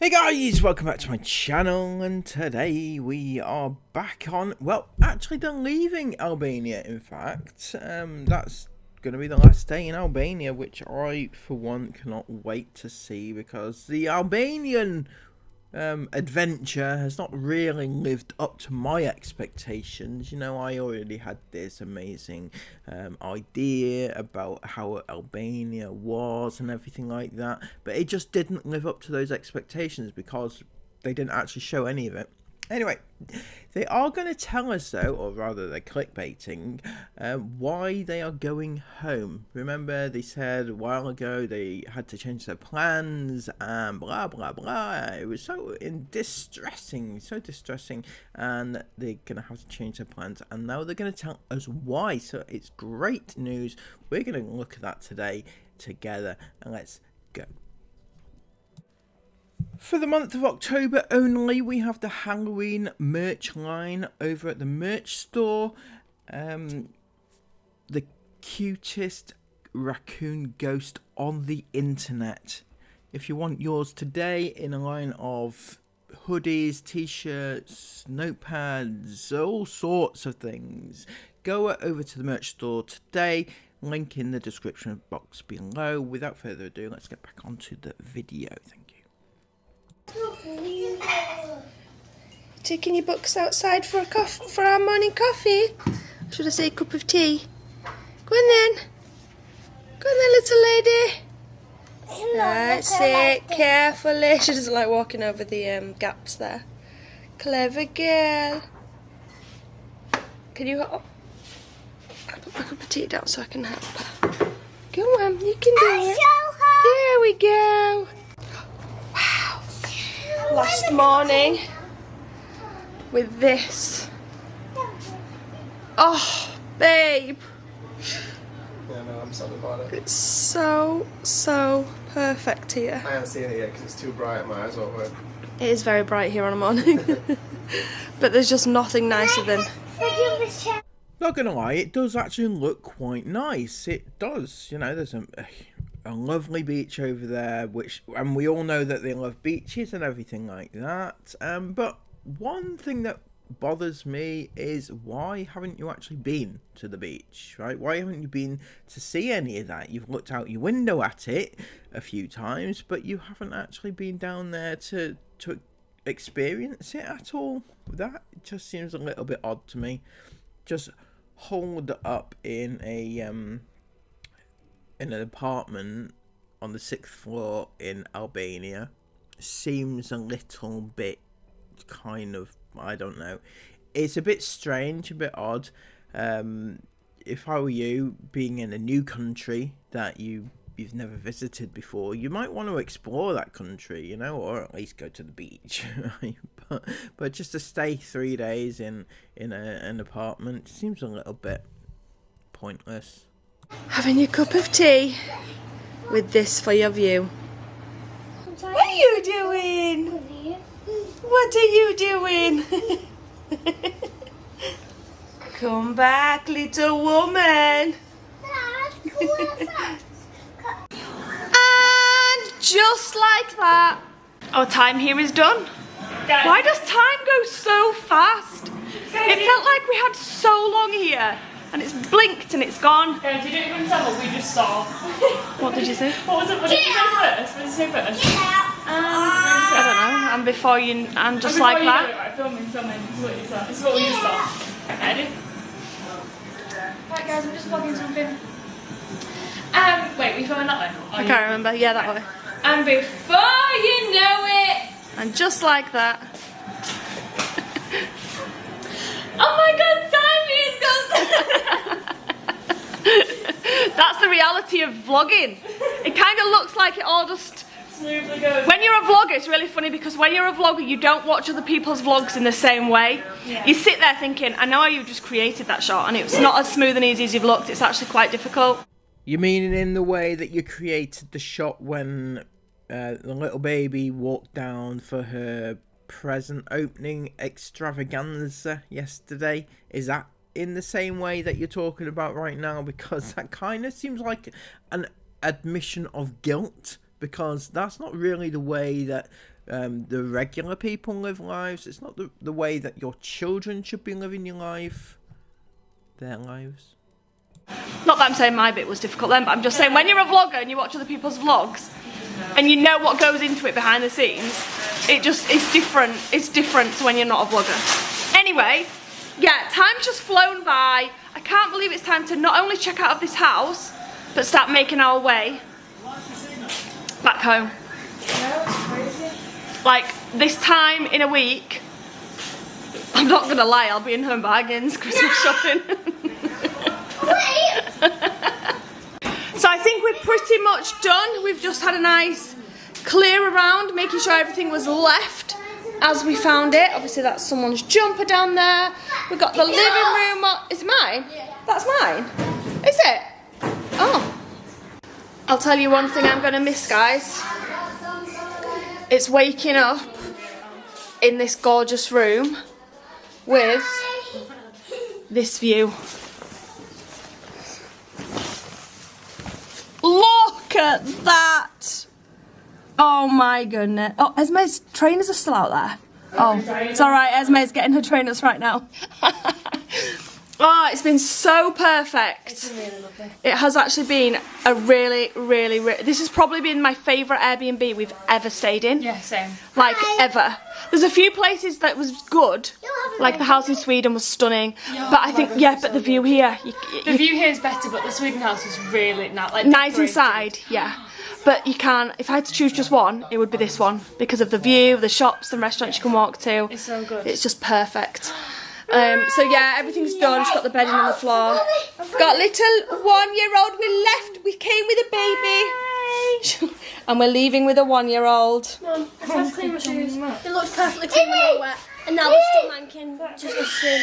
Hey guys, welcome back to my channel, and today we are back on, well, actually they're leaving Albania, in fact. That's going to be the last day in Albania, which I, for one, cannot wait to see, because the Albanian adventure has not really lived up to my expectations. You know, I already had this amazing idea about how Albania was and everything like that, but it just didn't live up to those expectations because they didn't actually show any of it. Anyway, they are going to tell us, though, or rather they're clickbaiting, why they are going home. Remember, they said a while ago they had to change their plans and blah, blah, blah. It was so distressing, and they're going to have to change their plans. And now they're going to tell us why. So it's great news. We're going to look at that today together, and let's go. For the month of October only, we have the Halloween merch line over at the merch store. The cutest raccoon ghost on the internet. If you want yours today in a line of hoodies, t-shirts, notepads, all sorts of things, go over to the merch store today. Link in the description box below. Without further ado, let's get back onto the video. Thank you. Taking your books outside for our morning coffee. Should I say cup of tea? Go on then. Go on then, little lady. Right, sit carefully. She doesn't like walking over the gaps there. Clever girl. Can you help? I'll put my cup of tea down so I can help her. Go on, you can do it. There we go. Last morning with this. Oh, babe. Yeah, no, I'm sad about it. It's so perfect here. I haven't seen it yet because it's too bright. My eyes won't work. It is very bright here on a morning. But there's just nothing nicer than... Not gonna lie, it does actually look quite nice. It does. You know, there's a lovely beach over there, and we all know that they love beaches and everything like that. But one thing that bothers me is, why haven't you actually been to the beach, right? Why haven't you been to see any of that? You've looked out your window at it a few times, but you haven't actually been down there to experience it at all. That just seems a little bit odd to me. Just holed up in an apartment on the 6th floor in Albania seems a little bit kind of, I don't know, it's a bit strange, a bit odd. If I were you, being in a new country that you've never visited before, you might want to explore that country, you know, or at least go to the beach. Right? But just to stay 3 days in an apartment seems a little bit pointless. Having your cup of tea with this for your view. What are you doing? What are you doing? Come back, little woman. And just like that, our time here is done. Why does time go so fast? It felt like we had so long here. And it's blinked and it's gone. Guys, you didn't even tell what we just saw. What did you say? What was it? What did you say first? What did you say first? I don't know. And before you, and just like that. Right, filming. This is what you saw. This is what we just saw. Ready? Right, guys, I'm just vlogging something. Wait, we filming that way? I can't remember. Yeah, that way. And before you know it. And just like that. Oh my God, time is gone. That's the reality of vlogging. It kind of looks like it all just Smoothly goes. when you're a vlogger, it's really funny because when you're a vlogger, you don't watch other people's vlogs in the same way. Yeah. You sit there thinking, I know how you just created that shot, and it's not as smooth and easy as you've looked. It's actually quite difficult. You mean in the way that you created the shot when the little baby walked down for her present opening extravaganza yesterday? Is that in the same way that you're talking about right now? Because that kind of seems like an admission of guilt, because that's not really the way that the regular people live lives. It's not the way that your children should be living your life, their lives. Not that I'm saying my bit was difficult then, but I'm just saying when you're a vlogger and you watch other people's vlogs and you know what goes into it behind the scenes, it's different. It's different to when you're not a vlogger. Anyway, yeah, time's just flown by. I can't believe it's time to not only check out of this house, but start making our way back home. Like, this time in a week, I'm not gonna lie, I'll be in Home Bargains Christmas shopping. So I think we're pretty much done. We've just had a nice clear around, making sure everything was left as we found it. Obviously that's someone's jumper down there. We've got the living room on. Is it mine? That's mine? Is it? Oh. I'll tell you one thing I'm gonna miss, guys. It's waking up in this gorgeous room with this view. Look at that! Oh my goodness. Oh, Esme's trainers are still out there. Oh, it's alright, Esme's getting her trainers right now. Oh, it's been so perfect. It's been really lovely. It has actually been a really, this has probably been my favourite Airbnb we've ever stayed in. Yeah, same. Like, ever. There's a few places that was good, like the house in Sweden was stunning, but I think, yeah, but the view here. The view here is better, but the Sweden house is really like nice inside, yeah. But you can't, if I had to choose just one, it would be this one, because of the view, the shops and restaurants you can walk to. It's so good. It's just perfect. So yeah, everything's done. She's got the bedding on the floor. Got little 1-year-old. We came with a baby. And we're leaving with a 1-year-old. Mum, I tried to clean my shoes. It looks perfectly clean when they're wet. And now we're still manking just as soon.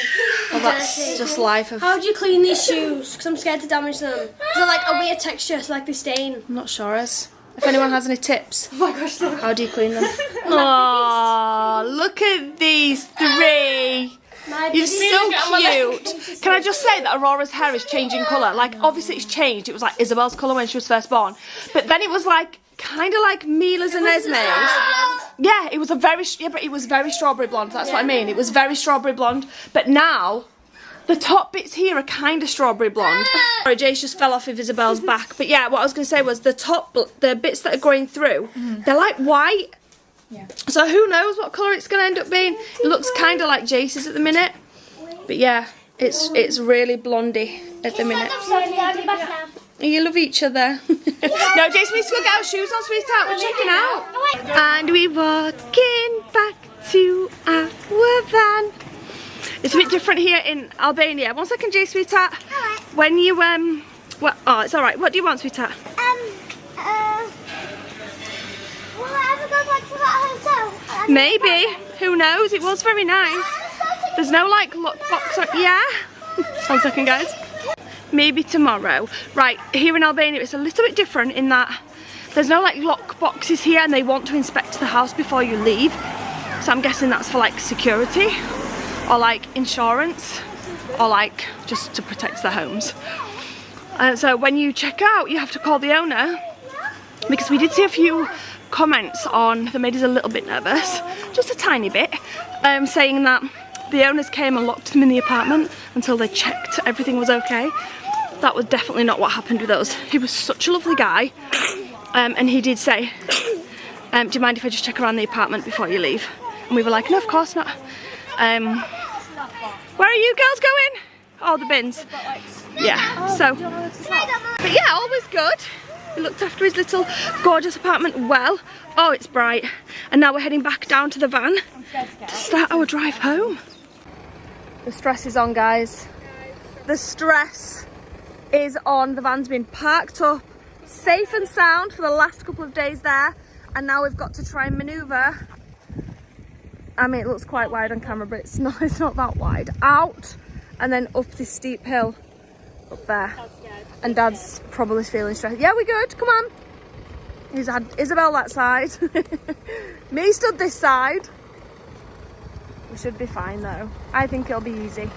Well, that's just life of... How do you clean these shoes? Because I'm scared to damage them. They're like a weird texture, so like they stain. I'm not sure as. If anyone has any tips. Oh my gosh, look. How do you clean them? Aww, look at these 3. You're so cute. Can I just say that Aurora's hair is changing colour? Like, obviously it's changed. It was like Isabel's colour when she was first born. But then it was like, kind of like Mila's and Esme's. Yeah, it was but it was very strawberry blonde. That's what I mean. It was very strawberry blonde. But now, the top bits here are kind of strawberry blonde. Sorry, Jace just fell off of Isabel's back. But yeah, what I was going to say was the bits that are going through, they're like white. Yeah. So who knows what colour it's going to end up being. It looks kind of like Jace's at the minute. But yeah, it's really blondie at the minute. You love each other. No, Jace needs to go get our shoes on, sweetheart. We're checking out. And we're walking back to our van. It's a bit different here in Albania. 1 second, Jace, sweetheart. When you, what, oh, it's alright. What do you want, sweetheart? Will I ever go back to that hotel? Maybe. Who knows? It was very nice. There's no like lockbox or... Yeah? 1 second, guys. Maybe tomorrow. Right, here in Albania it's a little bit different in that there's no like lock boxes here and they want to inspect the house before you leave. So I'm guessing that's for like security or like insurance or like just to protect the homes. So when you check out you have to call the owner, because we did see a few comments on that made us a little bit nervous, just a tiny bit, saying that the owners came and locked them in the apartment until they checked everything was okay. That was definitely not what happened with us. He was such a lovely guy, and he did say, do you mind if I just check around the apartment before you leave? And we were like, no, of course not. Where are you girls going? Oh, the bins. Yeah, so, but yeah, all was good. We looked after his little gorgeous apartment well. Oh, it's bright. And now we're heading back down to the van to start our drive home. The stress is on, guys. The stress is on. The van's been parked up, safe and sound for the last couple of days there. And now we've got to try and manoeuvre. I mean, it looks quite wide on camera, but it's not that wide. Out and then up this steep hill up there. And Dad's probably feeling stressed. Yeah, we're good. Come on. He's had Isabel that side. Me stood this side. We should be fine though. I think it'll be easy.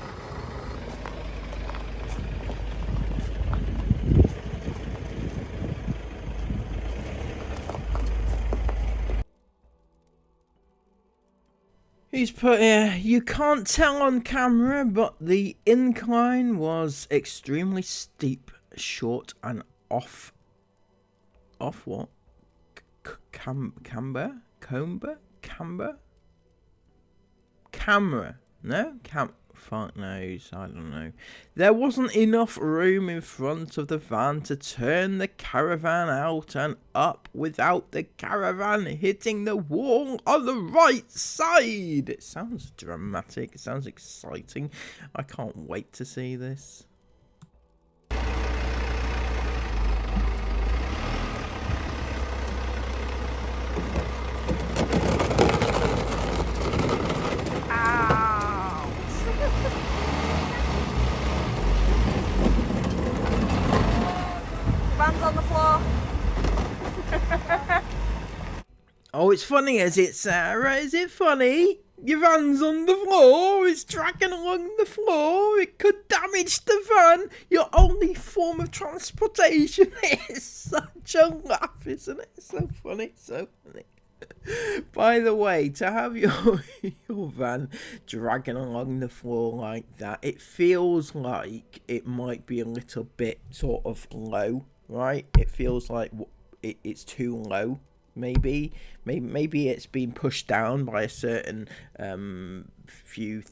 He's put here, you can't tell on camera, but the incline was extremely steep, short, and off what? Camber? Camera? No? Fuck knows, I don't know. There wasn't enough room in front of the van to turn the caravan out and up without the caravan hitting the wall on the right side. It sounds dramatic, it sounds exciting. I can't wait to see this. Oh, it's funny, is it, Sarah? Is it funny? Your van's on the floor, it's dragging along the floor, it could damage the van. Your only form of transportation. It's such a laugh, isn't it? So funny, so funny. By the way, to have your van dragging along the floor like that, it feels like it might be a little bit sort of low, right? It feels like it's too low. Maybe it's been pushed down by a certain few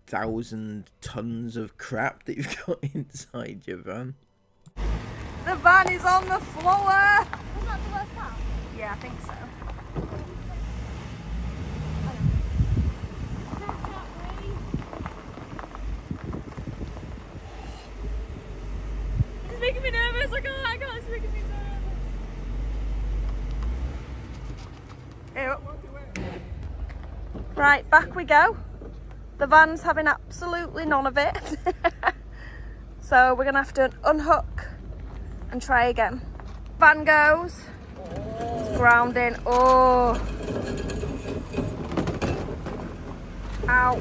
thousand tons of crap that you've got inside your van. The van is on the floor. Was that the worst part? Yeah, I think so. It's making me nervous. I can't. It's making me nervous. Right, back we go. The van's having absolutely none of it. So we're gonna have to unhook and try again. Van goes. It's grounding. Oh. Ouch.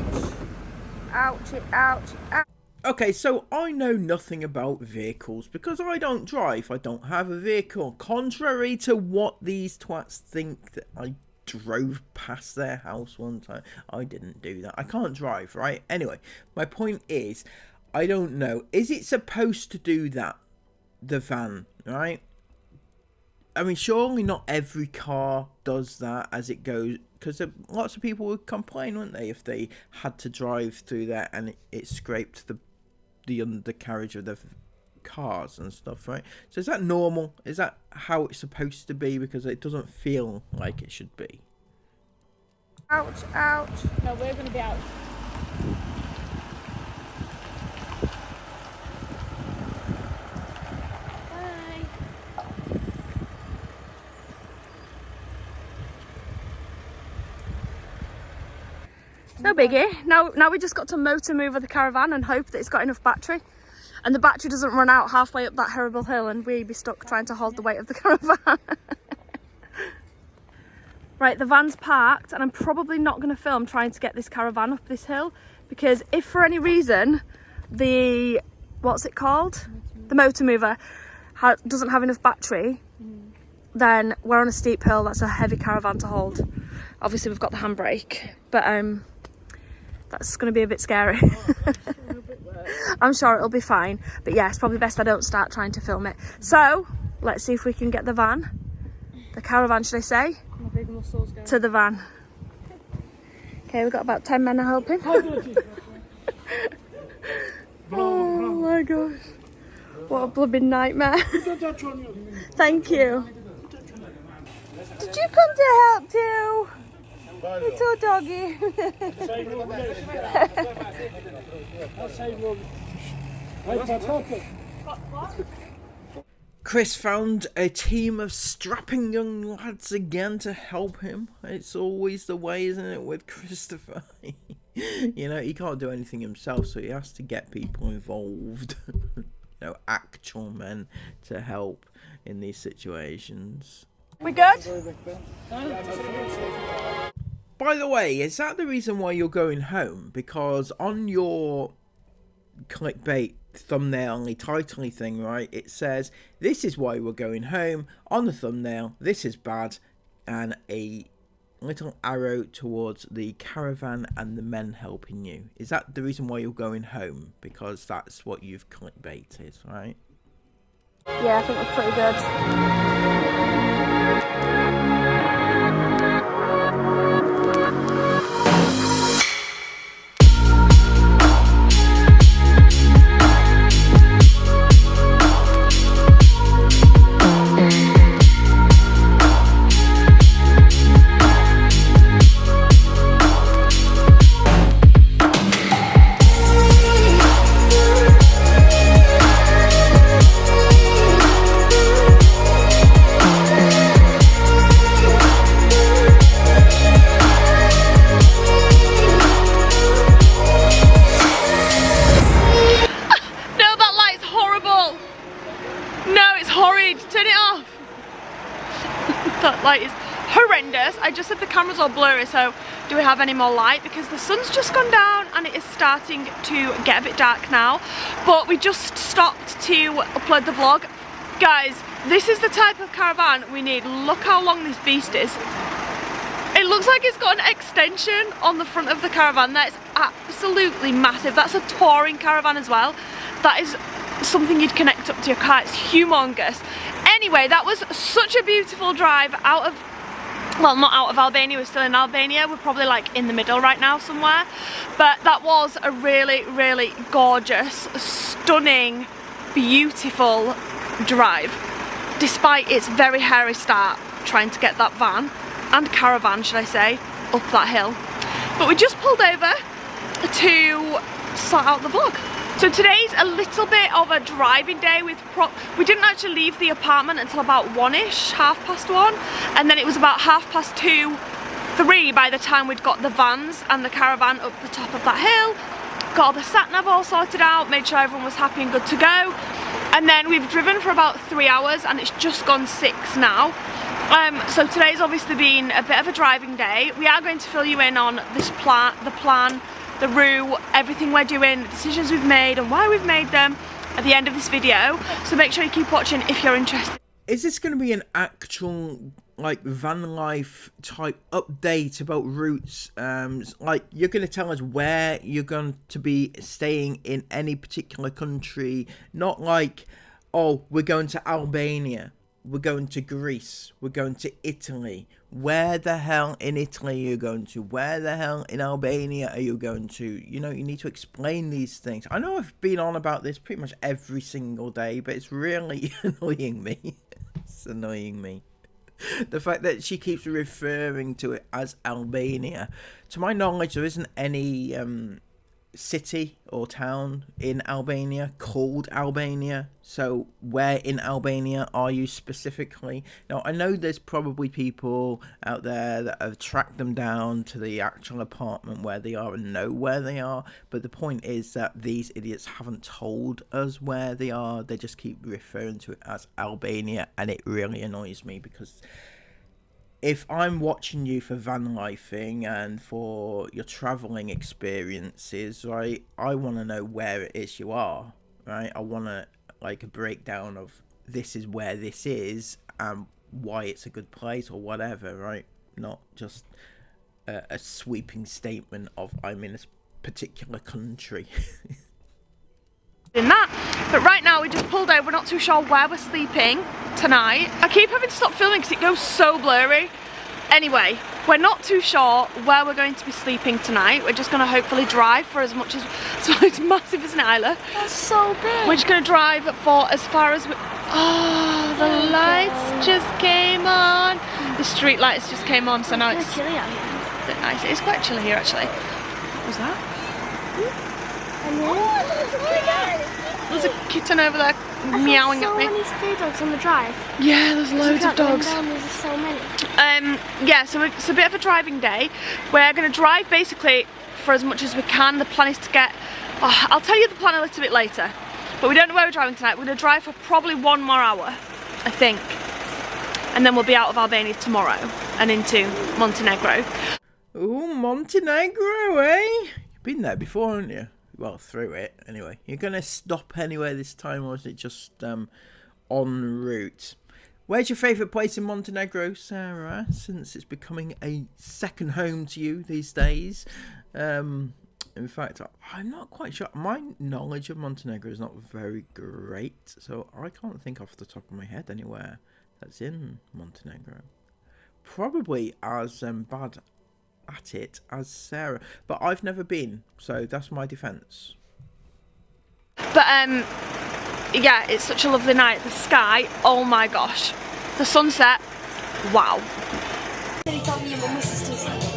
Ouchie, ouchie, ouch. Okay, so I know nothing about vehicles because I don't drive. I don't have a vehicle. Contrary to what these twats think that I drove past their house one time. I didn't do that. I can't drive, right? Anyway, my point is, I don't know. Is it supposed to do that? The van, right? I mean, surely not every car does that as it goes, because lots of people would complain, wouldn't they, if they had to drive through there and it scraped the undercarriage of the cars and stuff, right? So is that normal? Is that how it's supposed to be? Because it doesn't feel like it should be. Ouch, ouch. No, we're going to be out. No biggie. Now we just got to motor move the caravan and hope that it's got enough battery. And the battery doesn't run out halfway up that horrible hill and we'd be stuck trying to hold the weight of the caravan. Right, the van's parked and I'm probably not going to film trying to get this caravan up this hill because if for any reason the, what's it called? The motor mover doesn't have enough battery, then we're on a steep hill. That's a heavy caravan to hold. Obviously we've got the handbrake, but that's going to be a bit scary. I'm sure it'll be fine, but yeah, it's probably best I don't start trying to film it. So let's see if we can get the caravan, should I say, to the van. Okay, we've got about 10 men helping. Oh my gosh, what a blooming nightmare. Thank you. Did you come to help too? Little doggy. Chris found a team of strapping young lads again to help him. It's always the way, isn't it, with Christopher? You know, he can't do anything himself, so he has to get people involved. You know, actual men to help in these situations. We good? By the way, is that the reason why you're going home? Because on your clickbait thumbnail titly thing, right, it says this is why we're going home. On the thumbnail, this is bad, and a little arrow towards the caravan and the men helping you. Is that the reason why you're going home? Because that's what you've clickbaited, right? Yeah, I think we're pretty good. That light is horrendous. I just said the camera's all blurry, so do we have any more light? Because the sun's just gone down and it is starting to get a bit dark now. But we just stopped to upload the vlog. Guys, this is the type of caravan we need. Look how long this beast is. It looks like it's got an extension on the front of the caravan. That is absolutely massive. That's a touring caravan as well. That is something you'd connect up to your car. It's humongous. Anyway, that was such a beautiful drive out of, well, not out of Albania, we're still in Albania. We're probably like in the middle right now somewhere. But that was a really, really gorgeous, stunning, beautiful drive. Despite its very hairy start trying to get that van, and caravan should I say, up that hill. But we just pulled over to sort out the vlog. So today's a little bit of a driving day with we didn't actually leave the apartment until about 1ish, 1:30, and then it was about 2:30, 3 by the time we'd got the vans and the caravan up the top of that hill, got all the sat nav all sorted out, made sure everyone was happy and good to go, and then we've driven for about 3 hours and it's just gone 6 now. So today's obviously been a bit of a driving day. We are going to fill you in on this the plan, the route, everything we're doing, the decisions we've made and why we've made them at the end of this video. So make sure you keep watching if you're interested. Is this going to be an actual like van life type update about routes? Like you're going to tell us where you're going to be staying in any particular country, not like, oh, we're going to Albania, we're going to Greece, we're going to Italy. Where the hell in Italy are you going to? Where the hell in Albania are you going to? You know, you need to explain these things. I know I've been on about this pretty much every single day, but it's really annoying me. It's annoying me. The fact that she keeps referring to it as Albania. To my knowledge, there isn't any city or town in Albania called Albania. So where in Albania are you specifically? Now I know there's probably people out there that have tracked them down to the actual apartment where they are and know where they are, but the point is that these idiots haven't told us where they are. They just keep referring to it as Albania, and it really annoys me because if I'm watching you for van lifing and for your travelling experiences, right, I want to know where it is you are, right? I want to, like, a breakdown of this is where this is and why it's a good place or whatever, right? Not just a sweeping statement of I'm in a particular country. In that, but right now we just pulled over, not too sure where we're sleeping tonight. I keep having to stop filming because it goes so blurry. Anyway, we're not too sure where we're going to be sleeping tonight. We're just going to hopefully drive for as much as, so it's massive, isn't it, Isla? That's so big. We're just going to drive for as far as we, oh, the lights just came on. The street lights just came on, so now it's chilly out here. a bit nice. It is quite chilly here actually. What was that? There's a kitten over there meowing at me. So many stray dogs on the drive. Yeah, there's loads of dogs. There's so many. Yeah, so it's a bit of a driving day. We're going to drive basically for as much as we can. The plan is to get, oh, I'll tell you the plan a little bit later, but we don't know where we're driving tonight. We're going to drive for probably 1 more hour, I think, and then we'll be out of Albania tomorrow and into Montenegro. Ooh, Montenegro, eh? You've been there before, haven't you? Well, through it, anyway. You're going to stop anywhere this time, or is it just en route? Where's your favourite place in Montenegro, Sarah? Since it's becoming a second home to you these days. In fact, I'm not quite sure. My knowledge of Montenegro is not very great, so I can't think off the top of my head anywhere that's in Montenegro. Probably as bad at it as Sarah, but I've never been, so that's my defence. But yeah, it's such a lovely night. The sky, oh my gosh. The sunset, wow.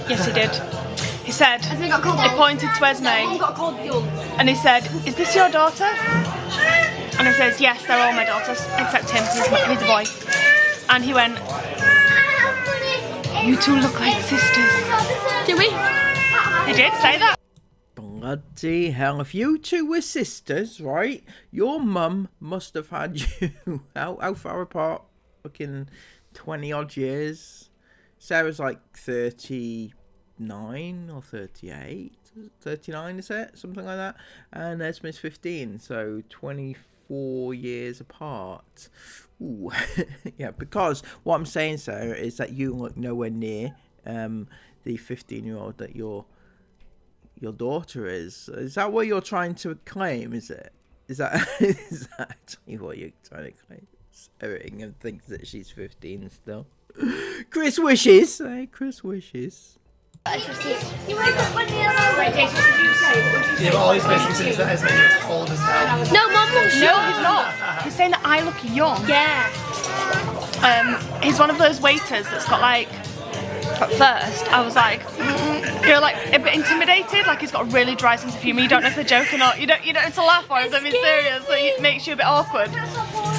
Yes, he did. He said, he pointed to Esme and he said, "Is this your daughter?" And he says, "Yes, they're all my daughters, except him, he's a boy." And he went, "You two look like sisters." Do we? He did say that. Bloody hell, if you two were sisters, right, your mum must have had you, how far apart? Fucking 20 odd years. Sarah's like 39 or 38, 39 is it? Something like that. And Esme's 15, so 24 years apart. Ooh. Yeah, because what I'm saying, Sarah, is that you look nowhere near the 15-year-old that your daughter is. Is that what you're trying to claim? Is it? Is that actually what you're trying to claim? Sarah Ingham thinks that she's 15 still. Chris wishes. Hey, Chris wishes. You wake up when the alarm. Yeah, but all he's basically saying is that Esme looks old as hell. No, Mum looks No, he's not. He's saying that I look young. Yeah. He's one of those waiters that's got like, at first I was like, you're like a bit intimidated, like he's got a really dry sense of humour. You don't know if they're joking or you don't know to laugh or if they're being serious, so it makes you a bit awkward.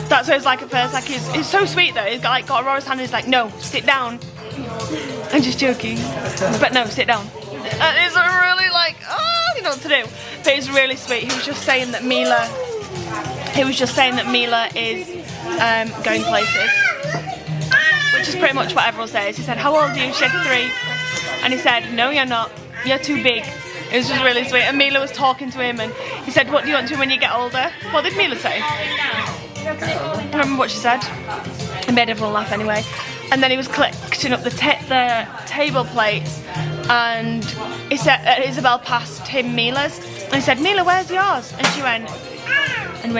That's what it's like at first. Like he's so sweet though. He's got Aurora's hand and he's like, "No, sit down." I'm just joking, but no, sit down. And it's really like, oh, you know what to do. But he's really sweet. He was just saying that Mila is going places, which is pretty much what everyone says. He said, "How old are you?" She said 3, and he said, "No, you're not. You're too big." It was just really sweet. And Mila was talking to him, and he said, "What do you want to do when you get older?" What did Mila say? I don't remember what she said. It made everyone laugh anyway. And then he was collecting up the table plates, and he said Isabel passed him Mila's, and he said, "Mila, where's yours?" And she went,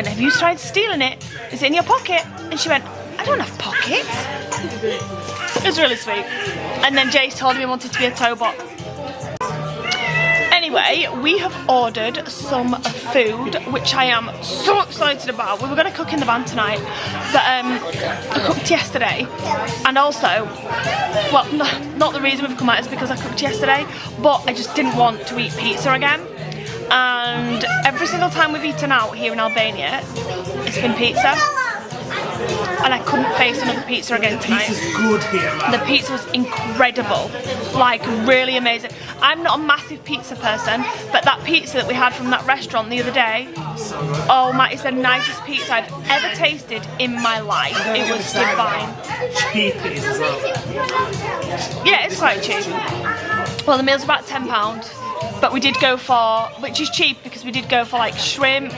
"Have you tried stealing it? Is it in your pocket?" And she went, "I don't have pockets." It was really sweet. And then Jace told him he wanted to be a towbot. Anyway, we have ordered some food, which I am so excited about. We were going to cook in the van tonight, but I cooked yesterday. And also, well, not the reason we've come out is because I cooked yesterday, but I just didn't want to eat pizza again. And every single time we've eaten out here in Albania, it's been pizza. And I couldn't face another pizza again tonight. The pizza's good here, man. The pizza was incredible, like really amazing. I'm not a massive pizza person, but that pizza that we had from that restaurant the other day, oh my, it's the nicest pizza I've ever tasted in my life. It was divine. Cheap it is as well. Yeah, it's quite cheap. Well, the meal's about £10, but we did go for, which is cheap because we did go for like shrimp,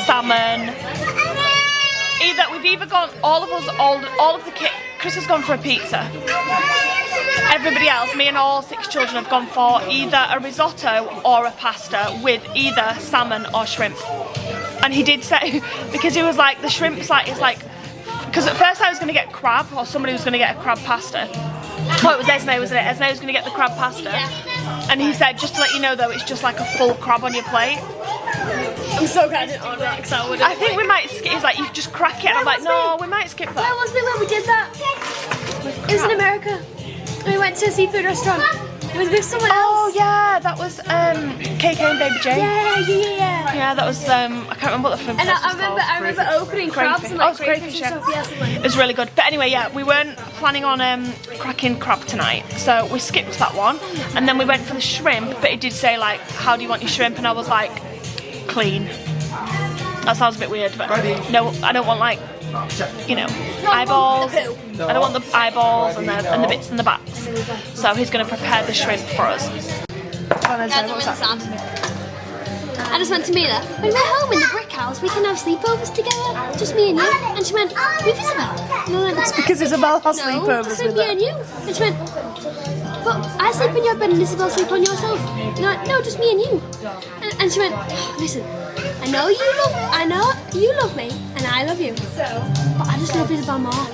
salmon. We've either gone, all of the kids, Chris has gone for a pizza. Everybody else, me and all 6 children have gone for either a risotto or a pasta with either salmon or shrimp. And he did say, because he was like, the shrimp's like, it's like, because at first I was going to get crab, or somebody was going to get a crab pasta. Oh, it was Esme, wasn't it? Esme was going to get the crab pasta. And he said, just to let you know though, it's just like a full crab on your plate. I'm so glad I didn't order that because I would have. I think we might skip. He's like, you just crack it. And I'm like, no, we might skip that. Where was we when we did that? It was in America. We went to a seafood restaurant with someone else. Oh yeah, that was KK and Baby J. Yeah. Yeah, that was I can't remember what the film was. And I remember opening crabs and like crayfish and stuff. Yeah, it was really good. But anyway, yeah, we weren't planning on cracking crab tonight, so we skipped that one. And then we went for the shrimp, but it did say like, how do you want your shrimp? And I was like, clean. That sounds a bit weird, but no, I don't want like, you know, eyeballs. I don't want the eyeballs and the bits in the backs. So he's going to prepare the shrimp for us. What was that? I just went to Mila, when we're home in the brick house, we can have sleepovers together, just me and you. And she went, with Isabel. And I went, It's because Isabel has no, sleepovers just with me her. and you. And she went, but I sleep in your bed and Isabel sleep on your sofa. And I went, no, just me and you. And she went, listen, I know you love me, and I love you. But I just love Isabel more.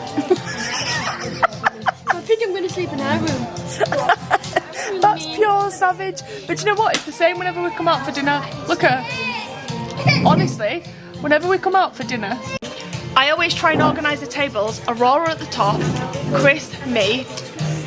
I think I'm going to sleep in her room. That's pure savage. But you know what? It's the same whenever we come out for dinner. Look at her. Honestly, whenever we come out for dinner, I always try and organise the tables. Aurora at the top, Chris, me,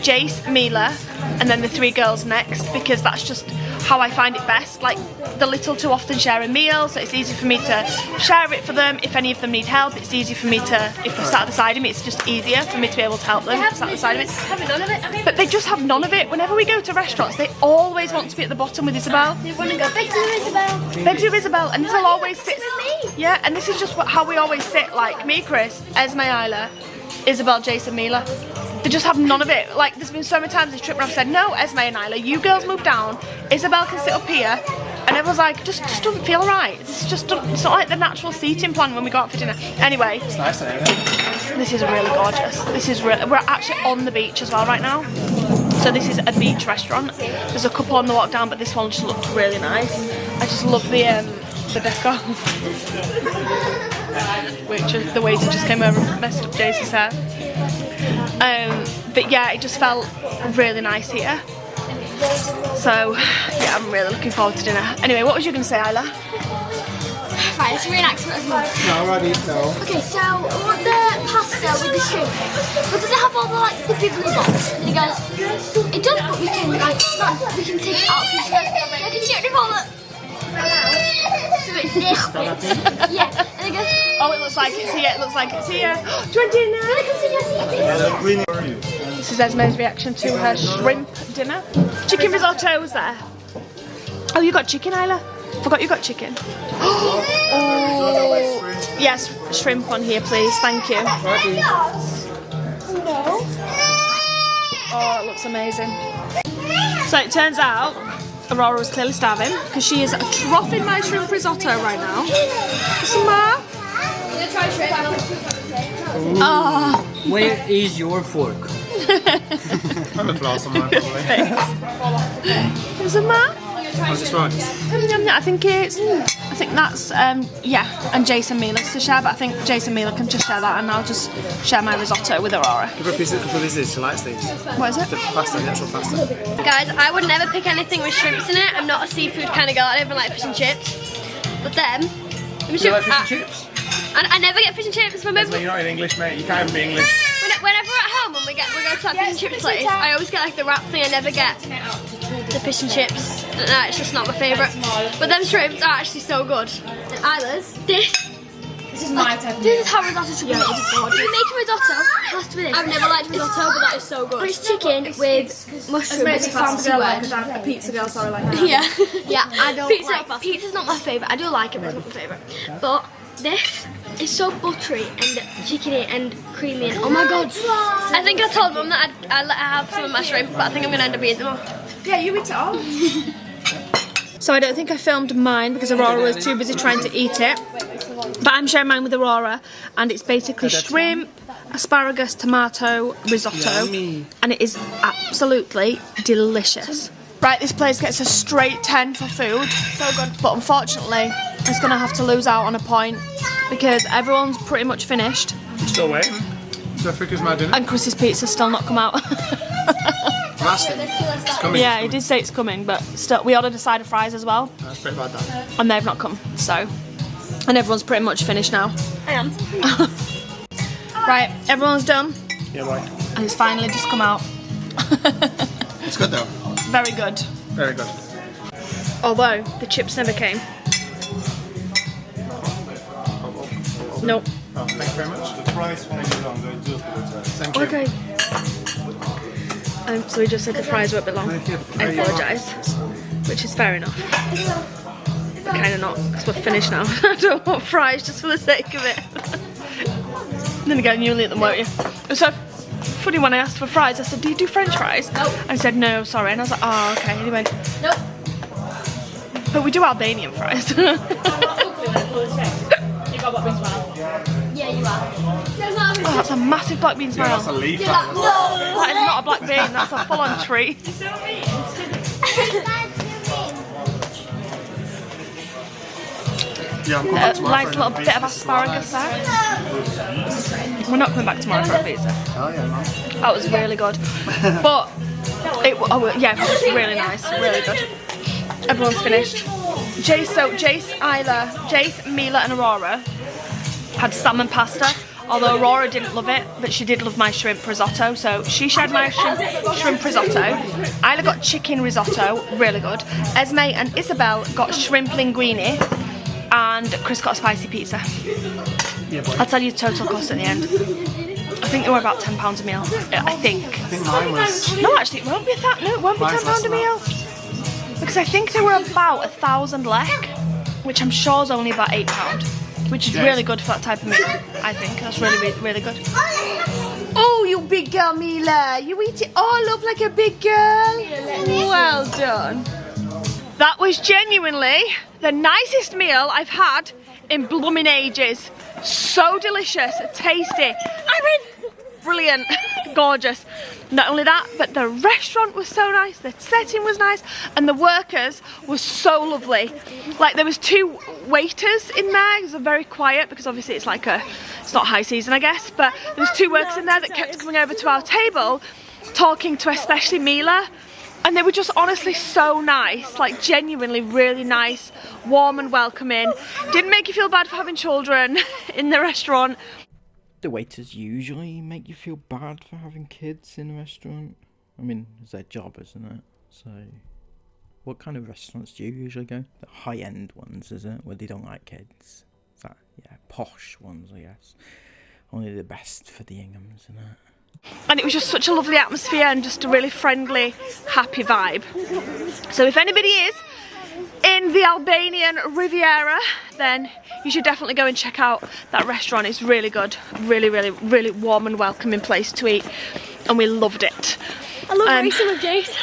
Jace, Mila, and then the 3 girls next, because that's just how I find it best. Like, the little too often share a meal, so it's easy for me to share it for them. If any of them need help, it's easy for me to, if they're sat beside me, it's just easier for me to be able to help them if they're sat beside me. None of it. But they just have none of it. Whenever we go to restaurants, they always want to be at the bottom with Isabel. They want to go back to Isabel. They do Isabel, and Isabel always sits. with me. Yeah, and this is just how we always sit. Like me, Chris, Esme, Isla, Isabel, Jason, Mila. They just have none of it. Like, there's been so many times this trip where I've said, no, Esme and Isla, you girls move down. Isabel can sit up here. And everyone's like, just doesn't feel right. It's not like the natural seating plan when we go out for dinner. Anyway, It's nice, isn't it? this is really gorgeous. We're actually on the beach as well right now. So this is a beach restaurant. There's a couple on the walk down, but this one just looked really nice. I just love the decor. Which the waiter just came over and messed up Jason's hair. But yeah, it just felt really nice here. So yeah, I'm really looking forward to dinner. Anyway, what was you going to say, Isla? Right, it's a reenactment as well. No, already, no. Okay, so I want the pasta with the shrimp. But does it have all the big blue box? And he goes, it does, but we can we can take it out. I can see it all the. Yeah, and he goes, Oh, it looks like it's here. It looks like it's here. Do you want dinner? This is Esme's reaction to her shrimp dinner. Chicken risotto was there. Oh, you got chicken, Isla? Forgot you got chicken. Oh, yes, shrimp on here, please. Thank you. Oh, it looks amazing. So it turns out Aurora was clearly starving because she is troughing my shrimp risotto right now. Some more? Oh. Where is your fork? I'm a floss on mine, probably. Some more? How's this right? I think that's yeah, and Jason Mila to share, but I think Jason Mila can just share that, and I'll just share my risotto with Aurora. Give her a piece of this. She likes these. What is it? The pasta, the actual pasta. Guys, I would never pick anything with shrimps in it. I'm not a seafood kind of girl. I don't even like fish and chips. But then, You like fish and chips? I never get fish and chips. Remember, You're not in English, mate. You can't even be English. whenever we're at home and we go to that fish and chip place, I always get like the wrap thing. I never get the fish and chips. No, it's just not my favourite. But them shrimps are actually so good. And Isla's, this is my type of This is how risotto should be made. If you make a risotto, it has to be this. I've never liked risotto, but that is so good. It's chicken with mushrooms and fancy words. A pizza girl, sorry, like Yeah, yeah, I don't like pizza's not my favourite. I do like it, but it's not my favourite. But this is so buttery and chickeny and creamy and oh my god. I think I told Mum that I'd let her have some of my shrimp, but I think I'm going to end up eating them all. Yeah, you eat it all. So I don't think I filmed mine because Aurora was too busy trying to eat it. But I'm sharing mine with Aurora, and it's basically shrimp, asparagus, tomato, risotto, and it is absolutely delicious. Right, this place gets a straight 10 for food. So good. But unfortunately, it's going to have to lose out on a point because everyone's pretty much finished. Still waiting. Jeffrey's my dinner. And Chris's pizza's still not come out. It's coming. Yeah, he did say it's coming, but still, we ordered a side of fries as well. That's pretty bad, that. And they've not come, so. And everyone's pretty much finished now. I am. Right, everyone's done. Yeah, boy. And it's finally just come out. It's good, though. Very good. Very good. Although, the chips never came. Nope. Oh, thank you very much. The price when you long, they do apologize. Thank you. Okay. So we just said the fries were a bit long. I apologise. Which is fair enough. But kind of not, because we're finished now. I don't want fries just for the sake of it. And then again, you'll eat them, won't you? It was so funny when I asked for fries. I said, do you do French fries? Nope. I said, no, sorry. And I was like, oh, okay. And he went, Nope. But we do Albanian fries. You got black bean smile. Yeah, you are. Oh, that's a massive black bean smile. That's a leaf. That is not a black bean, that's a full-on tree. Yeah, I'm coming back tomorrow Nice for little a bit of pizza. asparagus there. We're not coming back tomorrow for a pizza. Oh yeah, man. That was really good. But, it was really nice, really good. Everyone's finished. Jace, Mila and Aurora had salmon pasta. Although Aurora didn't love it, but she did love my shrimp risotto, so she shared my shrimp risotto. Isla got chicken risotto, really good. Esme and Isabel got shrimp linguine, and Chris got a spicy pizza. Yeah, boy. I'll tell you the total cost at the end. I think they were about £10 a meal. I think. I think mine was. No, actually, it won't be that. No, it won't be Mine's £10 a meal. Because I think they were about 1,000 lek, which I'm sure is only about £8. Which is really good for that type of meal, I think. That's really, really good. Oh, you big girl, Mila. You eat it all up like a big girl. Well done. That was genuinely the nicest meal I've had in blooming ages. So delicious, tasty. I mean, brilliant, gorgeous. Not only that, but the restaurant was so nice, the setting was nice, and the workers were so lovely. Like, there was 2 waiters in there. It was very quiet because obviously it's like it's not high season, I guess, but there was 2 workers in there that kept coming over to our table, talking to especially Mila, and they were just honestly so nice, like genuinely really nice, warm and welcoming. Didn't make you feel bad for having children in the restaurant. The waiters usually make you feel bad for having kids in a restaurant. I mean, it's their job, isn't it? So, what kind of restaurants do you usually go? The high-end ones, is it? Where they don't like kids? Is that, yeah, posh ones, I guess. Only the best for the Inghams, isn't it? And it was just such a lovely atmosphere and just a really friendly, happy vibe. So if anybody is in the Albanian Riviera, then you should definitely go and check out that restaurant. It's really good. Really, really, really warm and welcoming place to eat. And we loved it. I love racing with Jace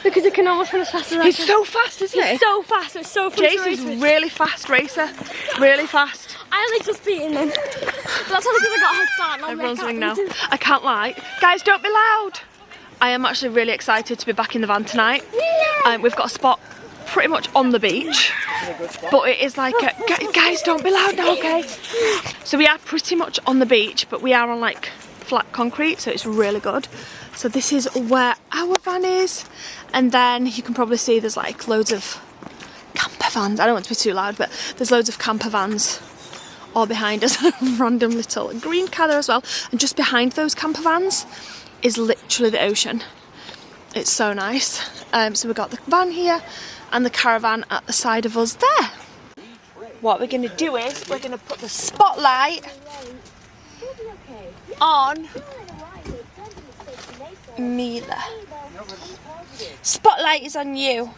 because it can almost run as fast as I can. He's so fast, isn't he? He's so fast. It's so fun to Jace race is with. really fast racer. Really fast. I like just beating them. That's only because I got a head start. And Everyone's ringing now. I can't lie. Guys, don't be loud. I am actually really excited to be back in the van tonight. We've got a spot pretty much on the beach, but it is like guys, don't be loud now, okay? So we are pretty much on the beach, but we are on like flat concrete, so it's really good. So this is where our van is, and then you can probably see there's like loads of camper vans. I don't want to be too loud, but there's loads of camper vans all behind us. Random little green car there as well, and just behind those camper vans is literally the ocean. It's so nice. So we've got the van here and the caravan at the side of us there. What we're going to do is we're going to put the spotlight on Mila. Spotlight is on you.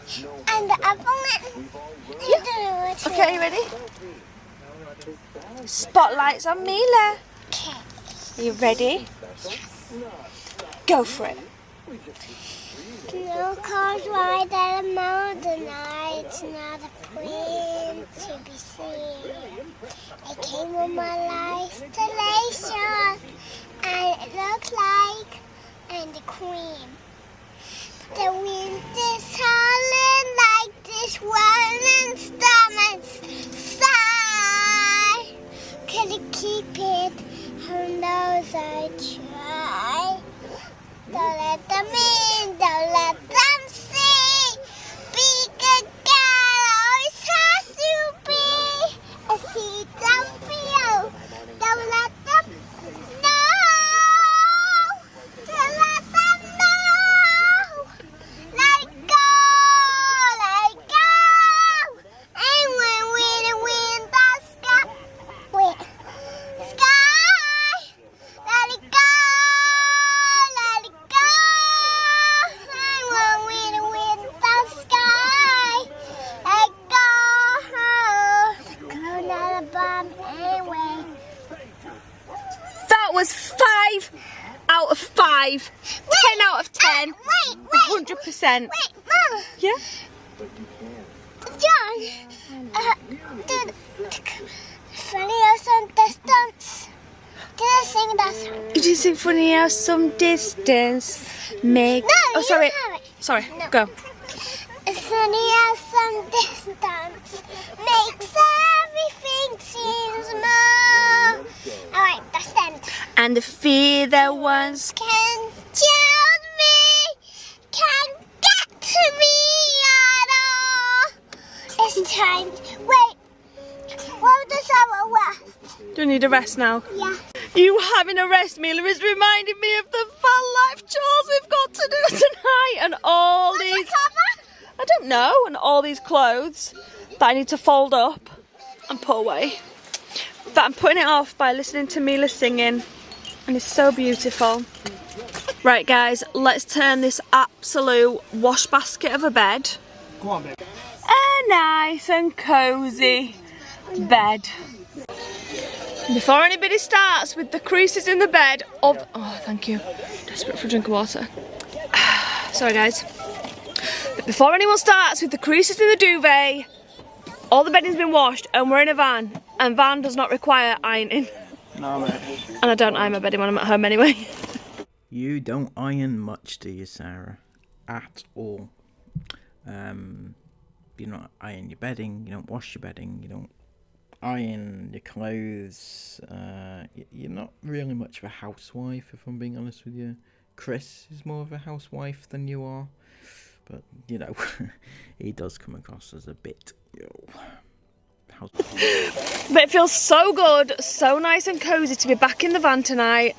And the other one. Yeah. Okay, you ready? Spotlight's on Mila. Okay. Are you ready? Go for it. Blue cars ride at a mountain night. It's not a queen to be seen. I came with my installation, and it looks like I'm the queen. The wind is howling like this rolling stomach's sigh. Can you keep it? Who knows I try. Don't let them in, don't let them see. Be a girl, always has to be. I see them feel, don't let them know. Don't let them know. Let it go, let it go. And when we win the sky, let it go. That was 5 out of 5. 10 out of 10. 100%. Wait, Mom. Yeah? John. Funny or some distance. Did I sing that song? You did sing funny how some distance make. No, oh, sorry. you have it. Sorry. No. Go. Funny how some distance makes everything seem small. Alright, that's the end. And the fear that once. Can child me, can get to me at all. It's time. Wait, what does our rest? Do you need a rest now? Yeah. You having a rest, Mila, is reminding me of the van life chores we've got to do tonight, and all What's these. the cover? I don't know, and all these clothes that I need to fold up and put away. But I'm putting it off by listening to Mila singing, and it's so beautiful. Right, guys, let's turn this absolute wash basket of a bed. Go on, babe. A nice and cosy bed. Before anybody starts with the creases in the bed of... Oh, thank you. Desperate for a drink of water. Sorry, guys. But before anyone starts with the creases in the duvet, all the bedding's been washed and we're in a van. And van does not require ironing. No, mate. And I don't iron my bedding when I'm at home anyway. You don't iron much, do you, Sarah? At all. You don't iron your bedding, you don't wash your bedding, you don't iron your clothes. You're not really much of a housewife, if I'm being honest with you. Chris is more of a housewife than you are. But, you know, he does come across as a bit, But it feels so good, so nice and cosy to be back in the van tonight.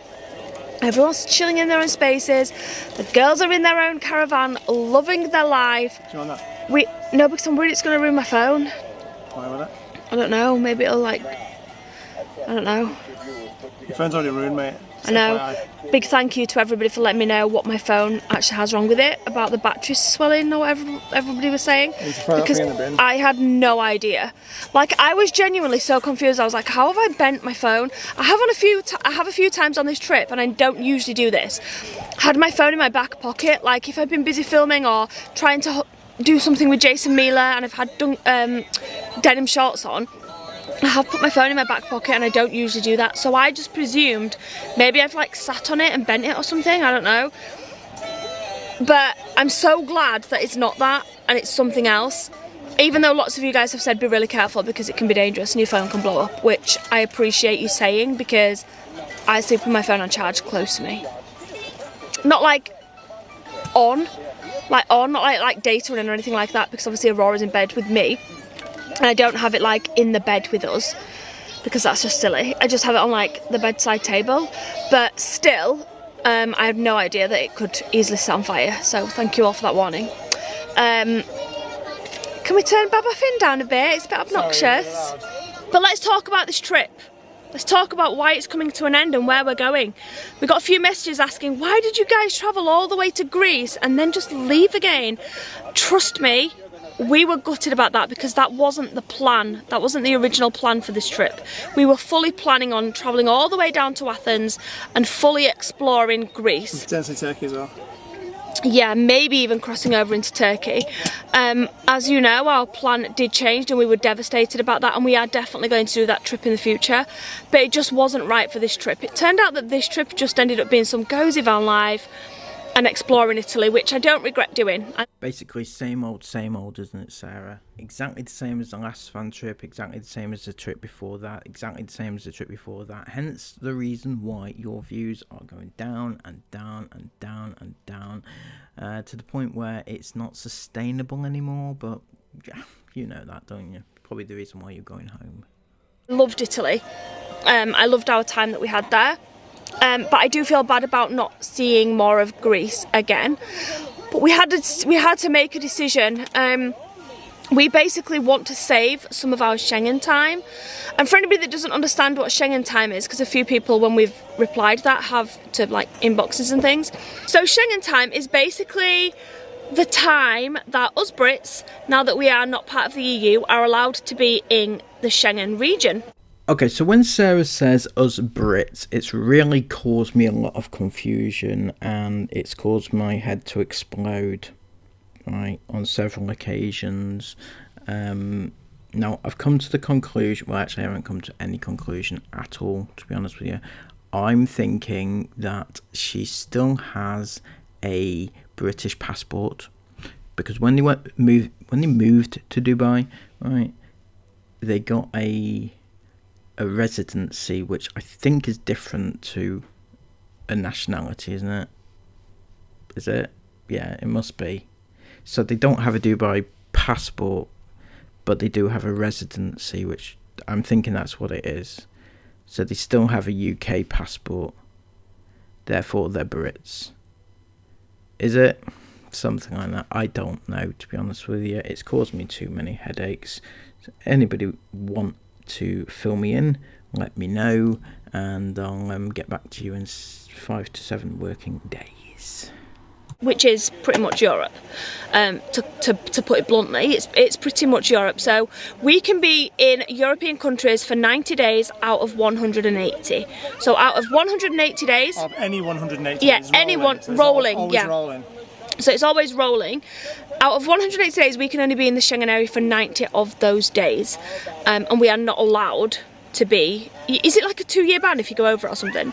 Everyone's chilling in their own spaces. The girls are in their own caravan, loving their life. Do you want that? No, because I'm worried it's going to ruin my phone. Why with it? I don't know, maybe it'll I don't know. Your phone's already ruined, mate. I know. FYI. Big thank you to everybody for letting me know what my phone actually has wrong with it, about the battery swelling or whatever everybody was saying. You should throw that Because thing in the bin. I had no idea. Like, I was genuinely so confused. I was like, how have I bent my phone? I have a few times on this trip, and I don't usually do this. I had my phone in my back pocket, like if I've been busy filming or trying to do something with Jason Mila and I've had denim shorts on, I have put my phone in my back pocket, and I don't usually do that. So I just presumed maybe I've like sat on it and bent it or something, I don't know. But I'm so glad that it's not that and it's something else. Even though lots of you guys have said be really careful because it can be dangerous and your phone can blow up, which I appreciate you saying, because I sleep with my phone on charge close to me. Not like on, not like data or anything like that, because obviously Aurora's in bed with me. And I don't have it like in the bed with us, because that's just silly. I just have it on like the bedside table. But still, I had no idea that it could easily set on fire. So thank you all for that warning. Can we turn Baba Finn down a bit? It's a bit obnoxious. But let's talk about this trip. Let's talk about why it's coming to an end and where we're going. We got a few messages asking, why did you guys travel all the way to Greece and then just leave again? Trust me, we were gutted about that, because that wasn't the plan. That wasn't the original plan for this trip. We were fully planning on travelling all the way down to Athens and fully exploring Greece. Potentially Turkey as well. Yeah, maybe even crossing over into Turkey. As you know, our plan did change and we were devastated about that, and we are definitely going to do that trip in the future. But it just wasn't right for this trip. It turned out that this trip just ended up being some cosy van life and exploring Italy, which I don't regret doing. Basically, same old, isn't it, Sarah? Exactly the same as the last van trip, exactly the same as the trip before that, exactly the same as the trip before that. Hence the reason why your views are going down and down and down and down, to the point where it's not sustainable anymore. But yeah, you know that, don't you? Probably the reason why you're going home. Loved Italy. I loved our time that we had there. But I do feel bad about not seeing more of Greece again. But we had to make a decision. We basically want to save some of our Schengen time. And for anybody that doesn't understand what Schengen time is, because a few people, when we've replied that, have to like inboxes and things. So Schengen time is basically the time that us Brits, now that we are not part of the EU, are allowed to be in the Schengen region. Okay, so when Sarah says us Brits, it's really caused me a lot of confusion, and it's caused my head to explode, right, on several occasions. Now, I've come to the conclusion, well, actually, I haven't come to any conclusion at all, to be honest with you. I'm thinking that she still has a British passport, because when they moved to Dubai, right, they got a residency, which I think is different to a nationality, isn't it? Is it? Yeah, it must be. So they don't have a Dubai passport, but they do have a residency, which I'm thinking that's what it is. So they still have a UK passport, therefore they're Brits. Is it? Something like that. I don't know, to be honest with you. It's caused me too many headaches. So anybody want to fill me in, let me know, and I'll get back to you in 5 to 7 working days. Which is pretty much Europe. To put it bluntly, it's pretty much Europe. So we can be in European countries for 90 days out of 180. So out of 180 days, Of any 180 yeah, days anyone so it's rolling, always yeah. rolling. So it's always rolling. Out of 180 days, we can only be in the Schengen area for 90 of those days, and we are not allowed to be. Is it like a 2-year ban if you go over it or something?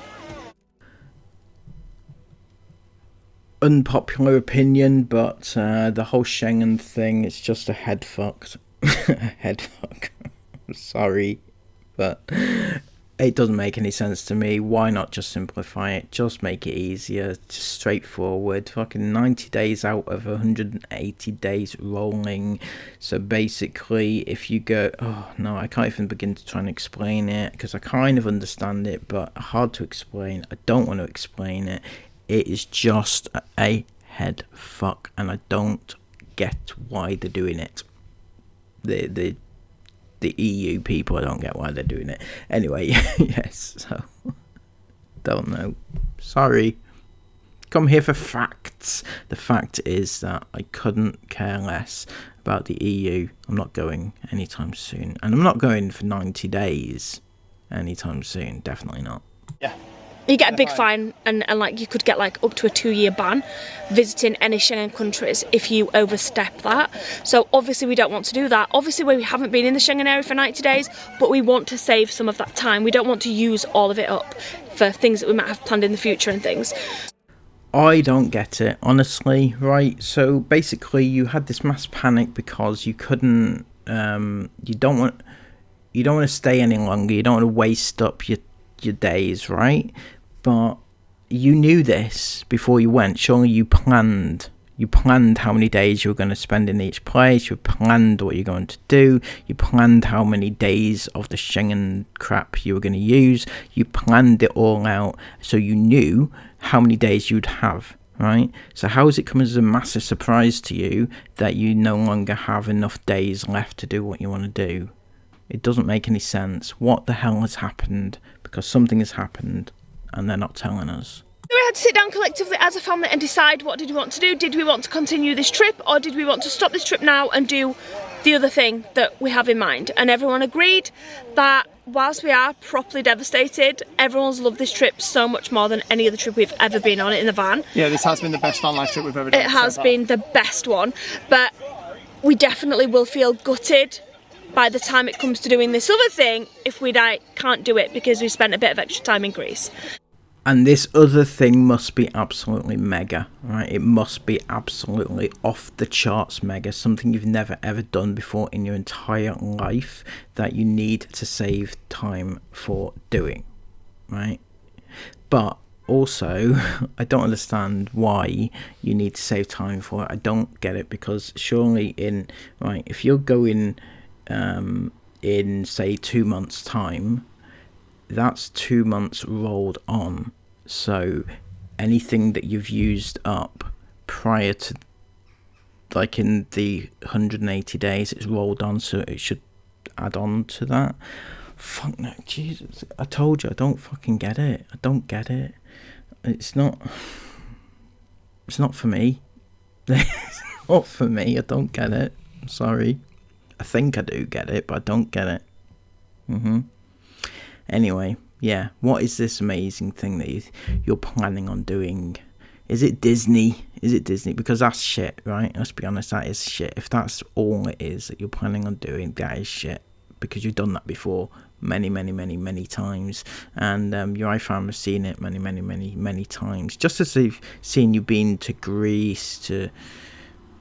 Unpopular opinion, but the whole Schengen thing, it's just a head fucked. Head fuck. Sorry, but it doesn't make any sense to me. Why not just simplify it? Just make it easier, just straightforward. Fucking 90 days out of 180 days rolling. So basically, if you go, oh no, I can't even begin to try and explain it, because I kind of understand it, but hard to explain. I don't want to explain it. It is just a head fuck, and I don't get why they're doing it. The EU people, I don't get why they're doing it. Anyway, yes, so don't know. Sorry. Come here for facts. The fact is that I couldn't care less about the EU. I'm not going anytime soon, and I'm not going for 90 days anytime soon. Definitely not. Yeah. You get a big fine, and like you could get like up to a 2-year ban visiting any Schengen countries if you overstep that. So obviously we don't want to do that. Obviously we haven't been in the Schengen area for 90 days, but we want to save some of that time. We don't want to use all of it up for things that we might have planned in the future and things. I don't get it, honestly, right? So basically you had this mass panic because you couldn't, you don't want to stay any longer. You don't want to waste up your days, right? But you knew this before you went. Surely you planned how many days you were going to spend in each place. You planned what you're going to do. You planned how many days of the Schengen crap you were going to use. You planned it all out, so you knew how many days you'd have, right? So how has it come as a massive surprise to you that you no longer have enough days left to do what you want to do? It doesn't make any sense. What the hell has happened? Because something has happened and they're not telling us. We had to sit down collectively as a family and decide what did we want to do. Did we want to continue this trip, or did we want to stop this trip now and do the other thing that we have in mind? And everyone agreed that whilst we are properly devastated, everyone's loved this trip so much more than any other trip we've ever been on in the van. Yeah, this has been the best van life trip we've ever done. It has been the best one, but we definitely will feel gutted by the time it comes to doing this other thing if we can't do it because we spent a bit of extra time in Greece. And this other thing must be absolutely mega, right? It must be absolutely off the charts mega, something you've never ever done before in your entire life that you need to save time for doing, right? But also, I don't understand why you need to save time for it. I don't get it, because surely if you're going in say 2 months time, that's 2 months rolled on. So anything that you've used up prior to, like in the 180 days, it's rolled on, so it should add on to that. Fuck no, Jesus, I told you, I don't fucking get it. I don't get it. It's not for me. It's not for me. I don't get it. I'm sorry. I think I do get it, but I don't get it. Anyway, yeah, what is this amazing thing that you're planning on doing Is it Disney? Is it Disney? Because that's shit, right? Let's be honest, that is shit. If that's all it is that you're planning on doing, that is shit. Because you've done that before many times. And your iFam has seen it many times. Just as they've seen you been to Greece, to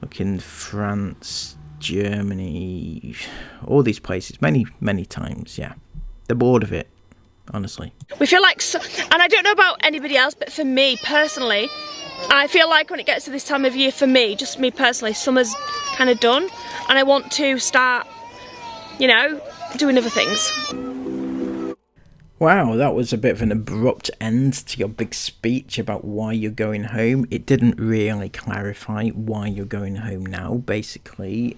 fucking France, Germany, all these places, many times, yeah. They're bored of it, honestly. We feel like, and I don't know about anybody else, but for me personally, I feel like when it gets to this time of year, for me, just me personally, summer's kind of done, and I want to start, you know, doing other things. Wow, that was a bit of an abrupt end to your big speech about why you're going home. It didn't really clarify why you're going home now. Basically,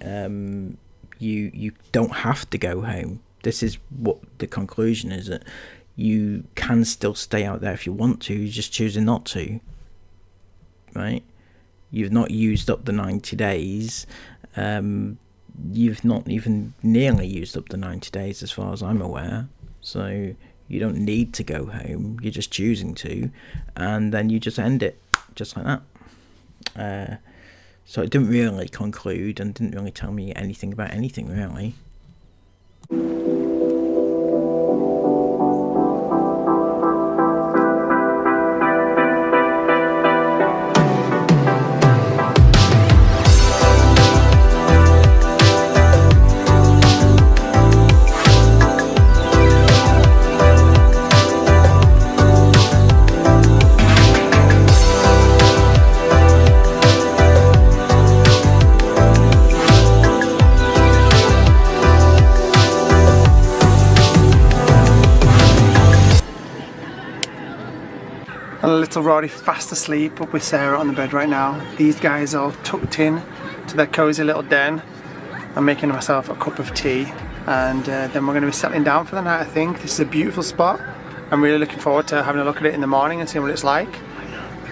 you don't have to go home. This is what the conclusion is, that you can still stay out there if you want to. You're just choosing not to, right? You've not used up the 90 days. You've not even nearly used up the 90 days as far as I'm aware. So you don't need to go home. You're just choosing to. And then you just end it just like that. So it didn't really conclude and didn't really tell me anything about anything, really. Little Roddy fast asleep up with Sarah on the bed right now. These guys are all tucked in to their cozy little den. I'm making myself a cup of tea, and then we're going to be settling down for the night, I think. This is a beautiful spot. I'm really looking forward to having a look at it in the morning and seeing what it's like.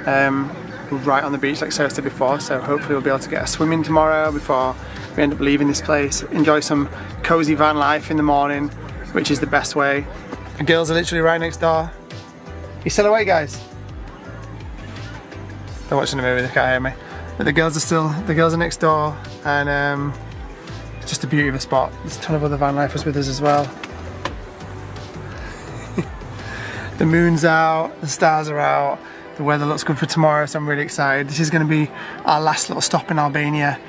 We're right on the beach like Sarah said before, so hopefully we'll be able to get a swim in tomorrow before we end up leaving this place. Enjoy some cozy van life in the morning, which is the best way. The girls are literally right next door. You still awake, guys? They're watching a movie, they can't hear me. But the girls are next door, and it's just a beauty of a spot. There's a ton of other van lifers with us as well. The moon's out, the stars are out, the weather looks good for tomorrow, so I'm really excited. This is going to be our last little stop in Albania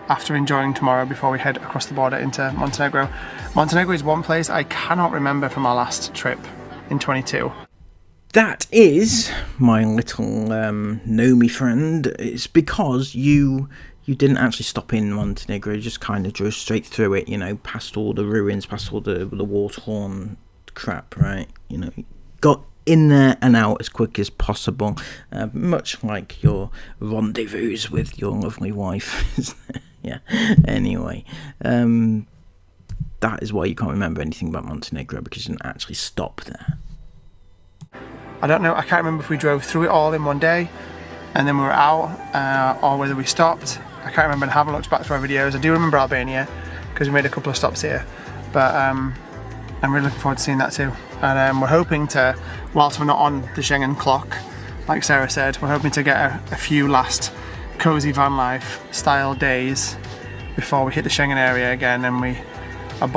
after enjoying tomorrow, before we head across the border into Montenegro. Montenegro is one place I cannot remember from our last trip in 22. That is, my little know me friend, it's because you didn't actually stop in Montenegro. You just kind of drove straight through it, you know, past all the ruins, past all the war-torn crap, right? You know, got in there and out as quick as possible, much like your rendezvous with your lovely wife. Yeah, anyway, that is why you can't remember anything about Montenegro, because you didn't actually stop there. I don't know, I can't remember if we drove through it all in one day and then we were out, or whether we stopped. I can't remember, and haven't looked back through our videos. I do remember Albania because we made a couple of stops here, but I'm really looking forward to seeing that too. And we're hoping to, whilst we're not on the Schengen clock, like Sarah said, we're hoping to get a few last cozy van life style days before we hit the Schengen area again, and we are.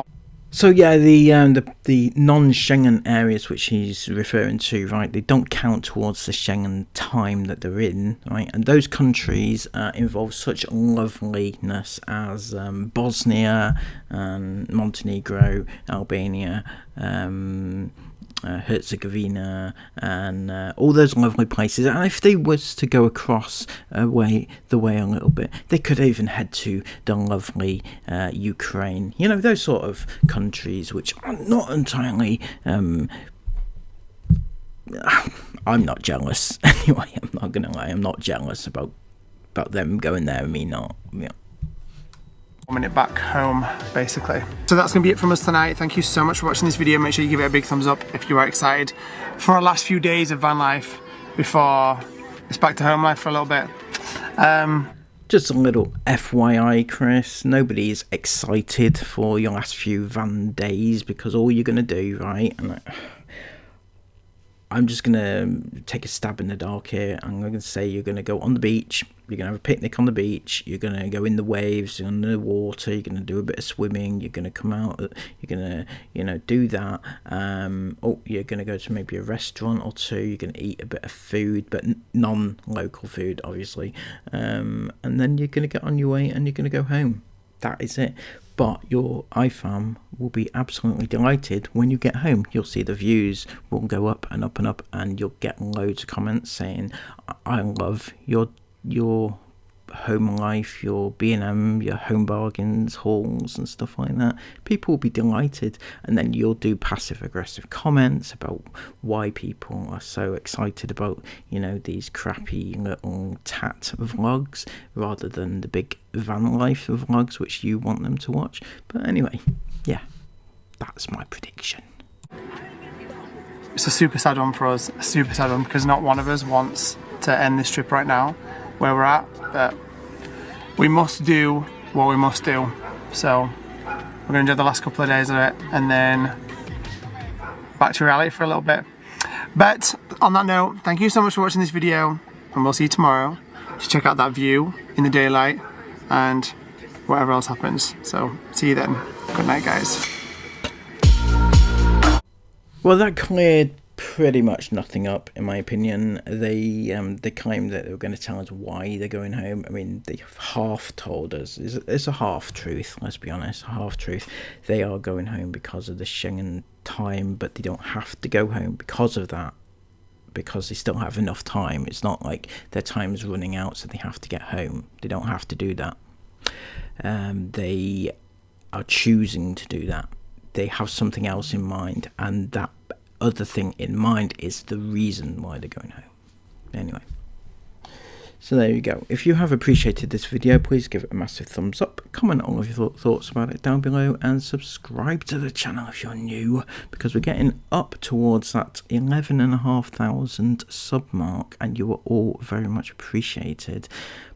So yeah, the non-Schengen areas which he's referring to, right, they don't count towards the Schengen time that they're in, right, and those countries involve such loveliness as Bosnia, Montenegro, Albania, Herzegovina, and all those lovely places. And if they was to go across the way a little bit, they could even head to the lovely Ukraine, you know, those sort of countries which are not entirely I'm not jealous. Anyway, I'm not gonna lie, I'm not jealous about them going there and me not, you know. Minute back home, basically. So that's going to be it from us tonight. Thank you so much for watching this video. Make sure you give it a big thumbs up if you are excited for our last few days of van life before it's back to home life for a little bit. Just a little FYI, Chris, nobody is excited for your last few van days, because all you're going to do, right, and I'm just going to take a stab in the dark here. I'm going to say you're going to go on the beach. You're going to have a picnic on the beach. You're going to go in the waves, under the water. You're going to do a bit of swimming. You're going to come out. You're going to, do that. You're going to go to maybe a restaurant or two. You're going to eat a bit of food, but non-local food, obviously. And then you're going to get on your way and you're going to go home. That is it. But your iFam will be absolutely delighted when you get home. You'll see the views will go up and up and up, and you'll get loads of comments saying, I love your home life, your B&M, your home bargains, hauls and stuff like that. People will be delighted, and then you'll do passive aggressive comments about why people are so excited about, these crappy little tat vlogs rather than the big van life vlogs which you want them to watch. But anyway, yeah, that's my prediction. It's a super sad one for us, a super sad one, because not one of us wants to end this trip right now where we're at, but we must do what we must do. So we're going to enjoy the last couple of days of it and then back to reality for a little bit. But on that note, thank you so much for watching this video, and we'll see you tomorrow to check out that view in the daylight and whatever else happens. So see you then. Good night, guys. Well, that cleared pretty much nothing up, in my opinion. They claimed that they were going to tell us why they're going home. I mean, they half told us. It's a half truth, let's be honest, a half truth. They are going home because of the Schengen time, but they don't have to go home because of that, because they still have enough time. It's not like their time's running out so they have to get home. They don't have to do that. They are choosing to do that. They have something else in mind, and that other thing in mind is the reason why they're going home. Anyway, so there you go. If you have appreciated this video, please give it a massive thumbs up, comment all of your thoughts about it down below, and subscribe to the channel if you're new, because we're getting up towards that 11,500 sub mark, and you are all very much appreciated.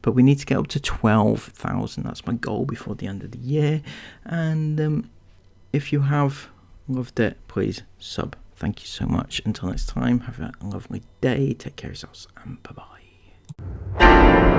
But we need to get up to 12,000. That's my goal before the end of the year. And if you have loved it, please sub. Thank you so much. Until next time, have a lovely day. Take care of yourselves, and bye-bye.